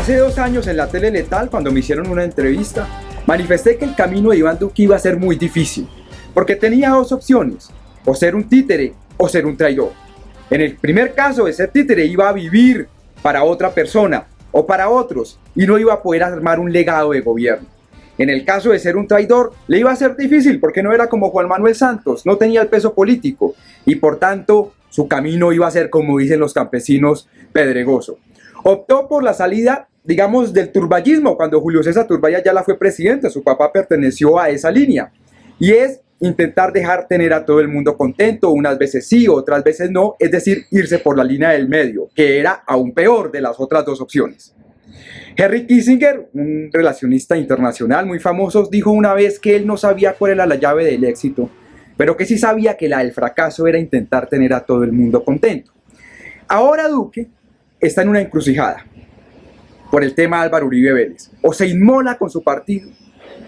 Hace 2 años en la tele Letal, cuando me hicieron una entrevista, manifesté que el camino de Iván Duque iba a ser muy difícil, porque tenía 2 opciones, o ser un títere o ser un traidor. En el primer caso, de ser títere iba a vivir para otra persona o para otros y no iba a poder armar un legado de gobierno. En el caso de ser un traidor, le iba a ser difícil porque no era como Juan Manuel Santos, no tenía el peso político y por tanto su camino iba a ser, como dicen los campesinos, pedregoso. Optó por la salida, digamos, del turballismo. Cuando Julio César Turbay Ayala fue presidente, su papá perteneció a esa línea. Y es intentar dejar tener a todo el mundo contento, unas veces sí, otras veces no, es decir, irse por la línea del medio, que era aún peor de las otras 2 opciones. Henry Kissinger, un relacionista internacional muy famoso, dijo una vez que él no sabía cuál era la llave del éxito, pero que sí sabía que la del fracaso era intentar tener a todo el mundo contento. Ahora Duque está en una encrucijada por el tema de Álvaro Uribe Vélez. O se inmola con su partido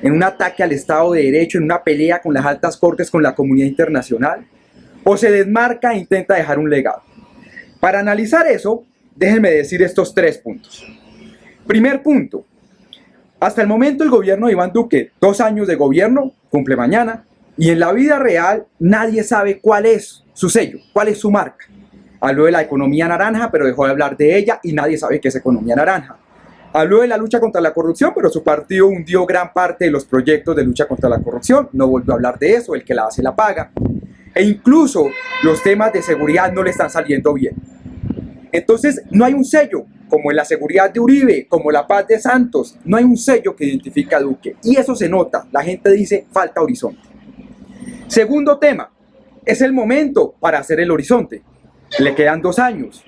en un ataque al Estado de Derecho, en una pelea con las altas cortes, con la comunidad internacional, o se desmarca e intenta dejar un legado. Para analizar eso, déjenme decir estos 3 puntos. Primer punto, hasta el momento el gobierno de Iván Duque, 2 años de gobierno, cumple mañana, y en la vida real nadie sabe cuál es su sello, cuál es su marca. Habló de la economía naranja, pero dejó de hablar de ella y nadie sabe qué es economía naranja. Habló de la lucha contra la corrupción, pero su partido hundió gran parte de los proyectos de lucha contra la corrupción. No volvió a hablar de eso, el que la hace la paga. E incluso los temas de seguridad no le están saliendo bien. Entonces no hay un sello, como en la seguridad de Uribe, como la paz de Santos. No hay un sello que identifique a Duque. Y eso se nota. La gente dice, falta horizonte. Segundo tema, es el momento para hacer el horizonte. Le quedan 2 años.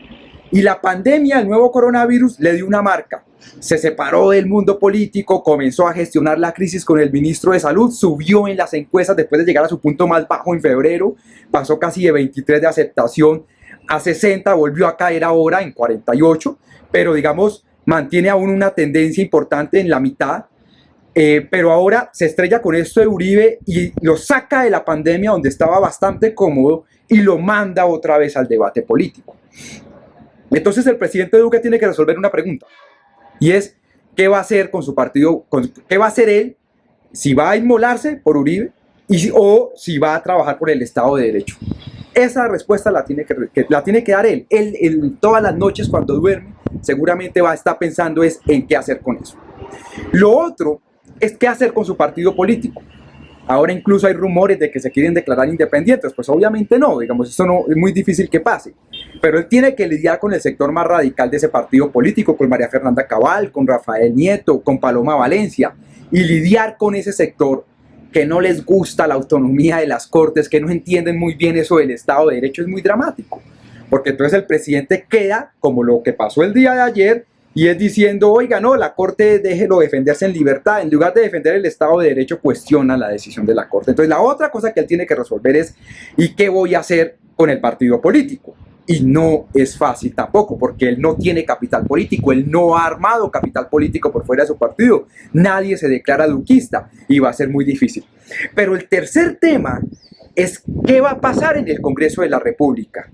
Y la pandemia, el nuevo coronavirus, le dio una marca. Se separó del mundo político, comenzó a gestionar la crisis con el ministro de Salud, subió en las encuestas después de llegar a su punto más bajo en febrero, pasó casi de 23 de aceptación a 60, volvió a caer ahora en 48, pero digamos, mantiene aún una tendencia importante en la mitad, pero ahora se estrella con esto de Uribe y lo saca de la pandemia donde estaba bastante cómodo y lo manda otra vez al debate político. Entonces el presidente Duque tiene que resolver una pregunta. Y es, ¿qué va a hacer con su partido? ¿Qué va a hacer él? Si va a inmolarse por Uribe o si va a trabajar por el Estado de Derecho. Esa respuesta la tiene que dar él. Él todas las noches cuando duerme seguramente va a estar pensando es en qué hacer con eso. Lo otro es qué hacer con su partido político. Ahora incluso hay rumores de que se quieren declarar independientes, pues obviamente no, digamos, eso no es muy difícil que pase, pero él tiene que lidiar con el sector más radical de ese partido político, con María Fernanda Cabal, con Rafael Nieto, con Paloma Valencia, y lidiar con ese sector que no les gusta la autonomía de las cortes, que no entienden muy bien eso del Estado de Derecho, es muy dramático, porque entonces el presidente queda como lo que pasó el día de ayer, y es diciendo, oiga, no, la Corte déjelo defenderse en libertad. En lugar de defender el Estado de Derecho, cuestiona la decisión de la Corte. Entonces, la otra cosa que él tiene que resolver es, ¿y qué voy a hacer con el partido político? Y no es fácil tampoco, porque él no tiene capital político, él no ha armado capital político por fuera de su partido. Nadie se declara duquista y va a ser muy difícil. Pero el tercer tema es, ¿qué va a pasar en el Congreso de la República?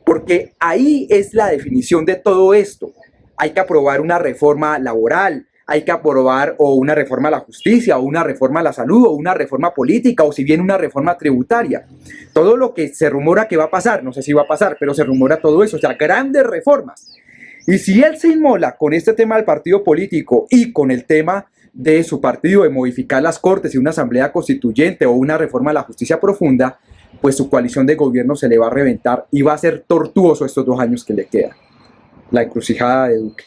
Porque ahí es la definición de todo esto. Hay que aprobar una reforma laboral, hay que aprobar o una reforma a la justicia, o una reforma a la salud, o una reforma política, o si bien una reforma tributaria. Todo lo que se rumora que va a pasar, no sé si va a pasar, pero se rumora todo eso, o sea, grandes reformas. Y si él se inmola con este tema del partido político y con el tema de su partido de modificar las cortes y una asamblea constituyente o una reforma a la justicia profunda, pues su coalición de gobierno se le va a reventar y va a ser tortuoso estos 2 años que le quedan. La encrucijada de Duque.